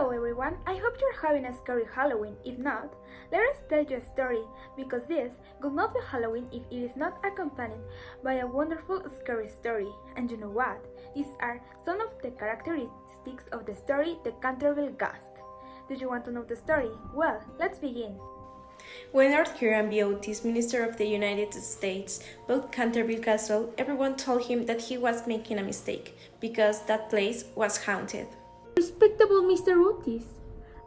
Hello everyone, I hope you're having a scary Halloween. If not, let us tell you a story, because this would not be Halloween if it is not accompanied by a wonderful scary story. And you know what? These are some of the characteristics of the story, The Canterville Ghost. Do you want to know the story? Well, let's begin. When Lord Hiram B. Otis, Minister of the United States, bought Canterville Castle, everyone told him that he was making a mistake, because that place was haunted. Respectable Mr. Otis,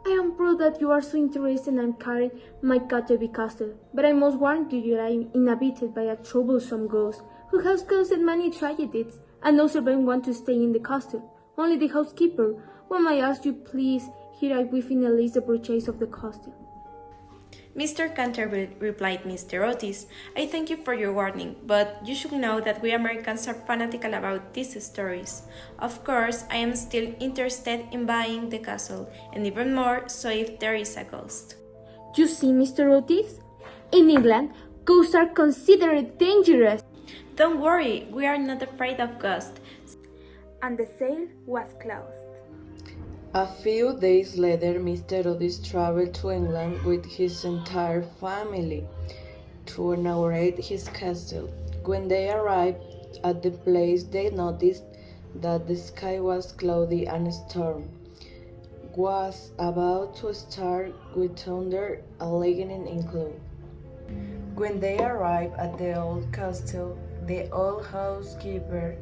I am proud that you are so interested in carrying my Canterville Castle, but I must warn you that I am inhabited by a troublesome ghost who has caused many tragedies, and no servant want to stay in the castle, only the housekeeper. When I ask you please, here I within a list the purchase of the castle. Mr. Canterville, replied Mr. Otis, I thank you for your warning, but you should know that we Americans are fanatical about these stories. Of course, I am still interested in buying the castle, and even more so if there is a ghost. You see, Mr. Otis? In England, ghosts are considered dangerous. Don't worry, we are not afraid of ghosts. And the sale was closed. A few days later, Mr. Otis traveled to England with his entire family to inaugurate his castle. When they arrived at the place, they noticed that the sky was cloudy and a storm was about to start with thunder and lightning included. When they arrived at the old castle, the old housekeeper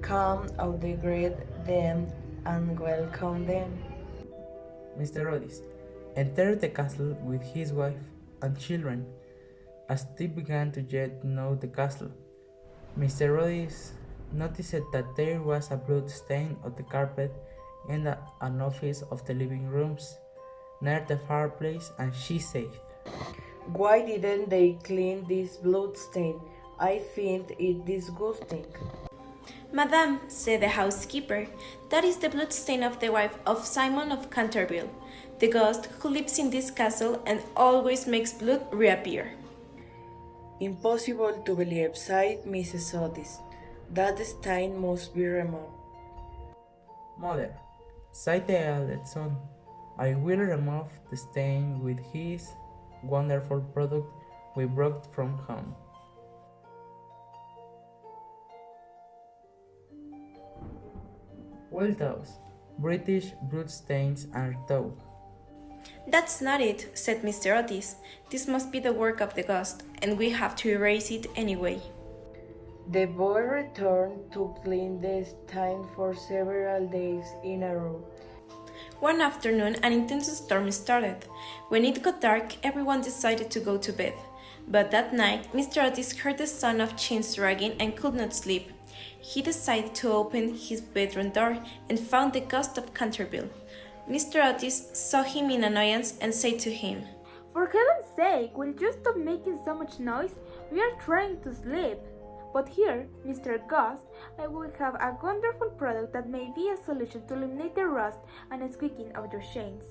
came out to greet them and welcome them. Mr. Otis entered the castle with his wife and children. As they began to get to know the castle, Mr. Otis noticed that there was a blood stain on the carpet in an office of the living rooms near the fireplace, and she said, "Why didn't they clean this blood stain? I find it disgusting." Madame, said the housekeeper, that is the bloodstain of the wife of Simon of Canterville, the ghost who lives in this castle and always makes blood reappear. "Impossible to believe," sighed Mrs. Otis. "That stain must be removed." Mother, said the eldest son, I will remove the stain with his wonderful product we brought from home. Well, those British bloodstains are taught. That's not it, said Mr. Otis. This must be the work of the ghost, and we have to erase it anyway. The boy returned to clean the stain for several days in a row. One afternoon, an intense storm started. When it got dark, everyone decided to go to bed. But that night, Mr. Otis heard the sound of chains dragging and could not sleep. He decided to open his bedroom door and found the ghost of Canterville. Mr. Otis saw him in annoyance and said to him, For heaven's sake, will you stop making so much noise? We are trying to sleep. But here, Mr. Ghost, I will have a wonderful product that may be a solution to eliminate the rust and squeaking of your chains.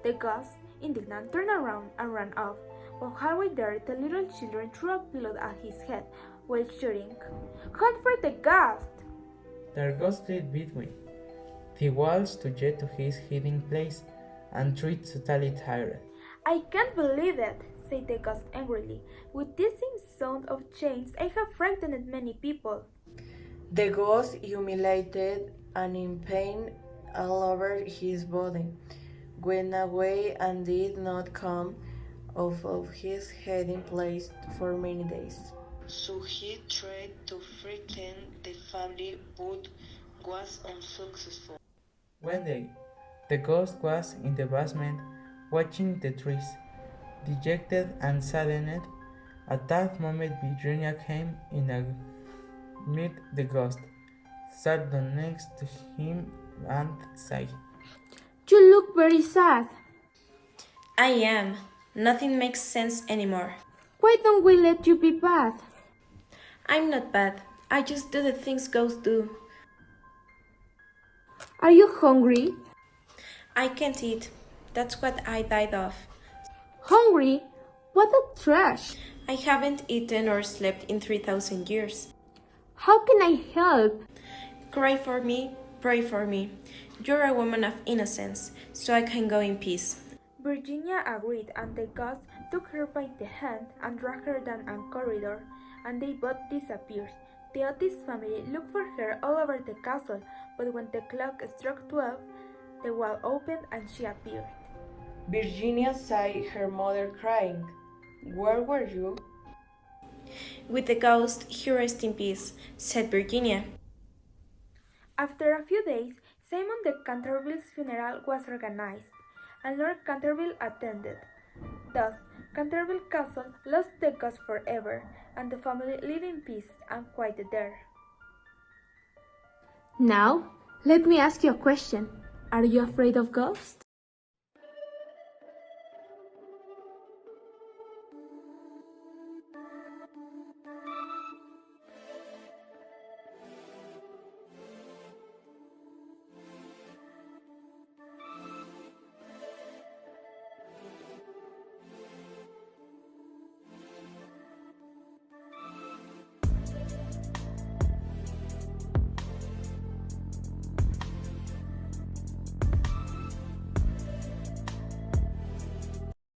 The ghost, indignant, turned around and ran off. While halfway there, the little children threw a pillow at his head while shouting, Hunt for the ghost! Their ghost slid between the walls to get to his hiding place and treat totally tired. I can't believe it, said the ghost angrily. With this same sound of chains, I have frightened many people. The ghost, humiliated and in pain all over his body, went away and did not come off of his hiding place for many days. So he tried to frighten the family but was unsuccessful. One day, the ghost was in the basement watching the trees. Dejected and saddened, at that moment Virginia came in and met the ghost, sat down next to him and said, You look very sad. I am. Nothing makes sense anymore. Why don't we let you be bad? I'm not bad. I just do the things ghosts do. Are you hungry? I can't eat. That's what I died of. Hungry? What a trash! I haven't eaten or slept in 3,000 years. How can I help? Cry for me, Pray for me. You're a woman of innocence, so I can go in peace. Virginia agreed, and the ghost took her by the hand and dragged her down a corridor, and they both disappeared. The Otis family looked for her all over the castle, but when the clock struck 12, the wall opened and she appeared. Virginia saw her mother crying. Where were you? With the ghost, he rests in peace, said Virginia. After a few days, Simon de Canterville's funeral was organized, and Lord Canterville attended. Thus, Canterville Castle lost the ghost forever, and the family lived in peace and quiet there. Now, let me ask you a question. Are you afraid of ghosts?